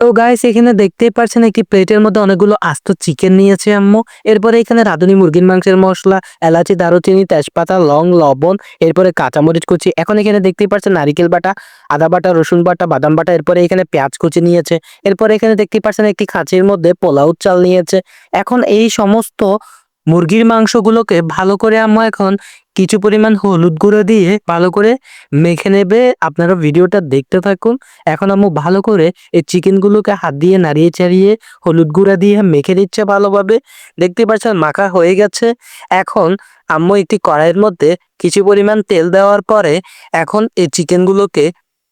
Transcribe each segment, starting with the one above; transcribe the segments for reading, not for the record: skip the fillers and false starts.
তো গাইস এখানে দেখতেই পাচ্ছেন একটি প্লেটের মধ্যে অনেকগুলো আস্ত চিকেন নিয়েছে আম্মু। এরপরে এখানে রাঁধুনি মুরগির মাংসের মসলা, এলাচি, দারুচিনি, তেজপাতা, লং, লবণ, এরপরে কাঁচামরিচ কুচি। এখন এখানে দেখতেই পাচ্ছেন নারিকেল বাটা, আদা বাটা, রসুন বাটা, বাদাম বাটা। এরপরে এখানে পেঁয়াজ কুচি নিয়েছে। এরপরে এখানে দেখতেই পাচ্ছেন একটি খাঁচির মধ্যে পোলাও চাল নিয়েছে। এখন এই সমস্ত মুরগির মাংসগুলোকে ভালো করে আম্মু এখন কিছু পরিমাণ হলুদ গুঁড়ো দিয়ে ভালো করে মেখে নেবে। আপনারা ভিডিওটা দেখতে থাকুন। এখন আম্মু ভালো করে এই চিকেনগুলোকে হাত দিয়ে নাড়িয়ে চাড়িয়ে হলুদ গুঁড়া দিয়ে মেখে নিচ্ছে ভালোভাবে। দেখতে পাচ্ছেন মাখা হয়ে গেছে। এখন আম্মু একটি কড়াইয়ের মধ্যে কিছু পরিমাণ তেল দেওয়ার পরে এখন এই চিকেনগুলোকে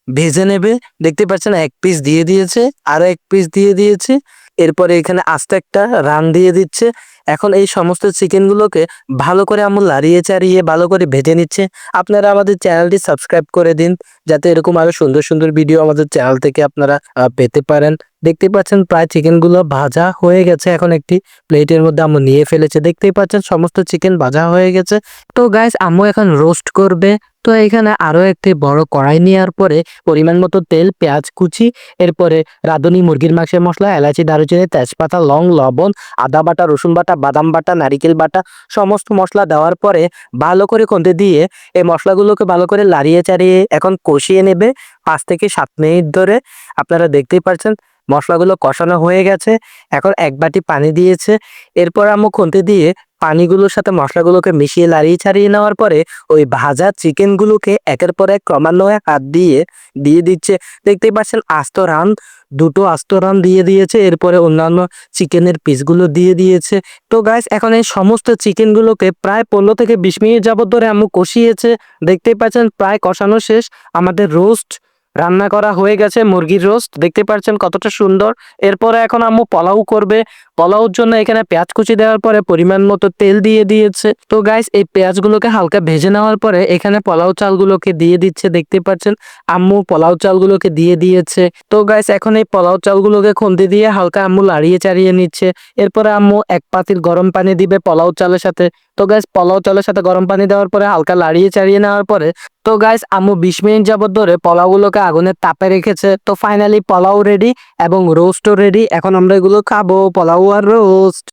ভেজে নেবে। দেখতে পাচ্ছেন এক পিস দিয়ে দিয়েছে, আরো এক পিস দিয়ে দিয়েছে। এরপরে এখানে আস্তে একটা রান দিয়ে দিচ্ছে। এখন এই সমস্ত চিকেনগুলোকে ভালো করে আম্মু লাড়িয়ে চাড়িয়ে ভালো করে ভেজে নিচ্ছে। আপনারা আমাদের চ্যানেলটি সাবস্ক্রাইব করে দিন, যাতে এরকম আরো সুন্দর সুন্দর ভিডিও আমাদের চ্যানেল থেকে আপনারা পেতে পারেন। দেখতে পাচ্ছেন প্রায় চিকেনগুলো ভাজা হয়ে গেছে। এখন একটি প্লেটের মধ্যে আম্মু নিয়ে ফেলেছে। দেখতেই পাচ্ছেন সমস্ত চিকেন ভাজা হয়ে গেছে। তো গাইস আম্মু এখন রোস্ট করবে। তো এখানে আরো একটি বড় কড়াই নেওয়ার পরে পরিমাণ মতো তেল, পেঁয়াজ কুচি, এরপরে রাঁধুনি মুরগির মাংসের মসলা, এলাচি, দারুচিনি, তেজপাতা, লং, লবণ, আদা বাটা, রসুন বাটা, বাদাম বাটা, নারিকেল বাটা, সমস্ত মশলা দেওয়ার পরে ভালো করে কঁদে দিয়ে এই মশলাগুলোকে ভালো করে লাড়িয়ে চাড়িয়ে এখন কষিয়ে নেবে 5 থেকে 7 মিনিট ধরে। আপনারা দেখতেই পাচ্ছেন মশলাগুলো কষানো হয়ে গেছে। এখন এক বাটি পানি দিয়েছে। এরপর আম্মু খুন্তি দিয়ে পানিগুলোর সাথে মশলাগুলোকে মিশিয়ে লাড়িয়ে ছাড়িয়ে নেওয়ার পরে ওই ভাজা চিকেনগুলোকে একের পর এক ক্রমান্বয়ে হাত দিয়ে দিয়ে দিচ্ছে। দেখতেই পাচ্ছেন দুটো আস্ত রান দিয়ে দিয়েছে। এরপরে অন্যান্য চিকেনের পিসগুলো দিয়ে দিয়েছে। তো গাইস এখন এই সমস্ত চিকেনগুলোকে প্রায় 15 থেকে 20 মিনিট যাবত ধরে আম্মু কষিয়েছে। দেখতেই পাচ্ছেন প্রায় কষানো শেষ। আমাদের রোস্ট রান্না করা হয়ে গেছে, মুরগির রোস্ট। দেখতে পাচ্ছেন কতটা সুন্দর। এরপরে এখন আম্মু পোলাও করবে। পোলাওর জন্য এখানে পেঁয়াজ কুচি দেওয়ার পরে পরিমাণ মতো তেল দিয়ে দিয়েছে। তো গাইস এই পেঁয়াজগুলোকে হালকা ভেজে নেওয়ার পরে এখানে পোলাও চালগুলোকে দিয়ে দিচ্ছে। দেখতে পাচ্ছেন আম্মু পোলাও চালগুলোকে দিয়ে দিয়েছে। তো গাইস এখন এই পোলাও চালগুলোকে খুন্তি দিয়ে হালকা আম্মু লাড়িয়ে চাড়িয়ে নিচ্ছে। এরপরে আম্মু এক পাতিল গরম পানি দিবে পোলাও চালের সাথে। তো গাইস পোলাও চালের সাথে গরম পানি দেওয়ার পরে হালকা লাড়িয়ে চাড়িয়ে নেওয়ার পরে তো গাইস আম্মু 20 মিনিট যাবত ধরে পোলাওগুলোকে আগুনের তাপে রেখেছে। তো ফাইনালি পোলাও রেডি এবং রোস্টও রেডি। এখন আমরা এগুলো খাবো, পোলাও আর রোস্ট।